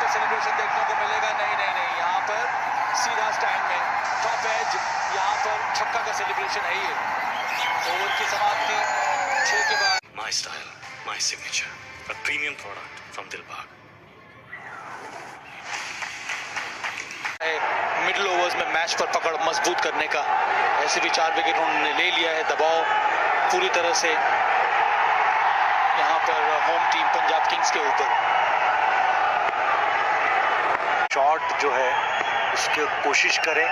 तो सेलिब्रेशन देखने को मिलेगा। नहीं नहीं नहीं, यहाँ पर सीधा स्टैंड में टॉप एज, यहाँ पर छक्का का सेलिब्रेशन है। ये ओवर की समाप्ति 6 के बाद। My style, my signature, a premium product from Dilbagh. Middle overs में मैच पर पकड़ मजबूत करने का, ऐसे भी 4 विकेट उन्होंने ले लिया है। दबाव पूरी तरह से यहाँ पर होम टीम पंजाब किंग्स के ऊपर। शॉट जो है उसकी कोशिश करें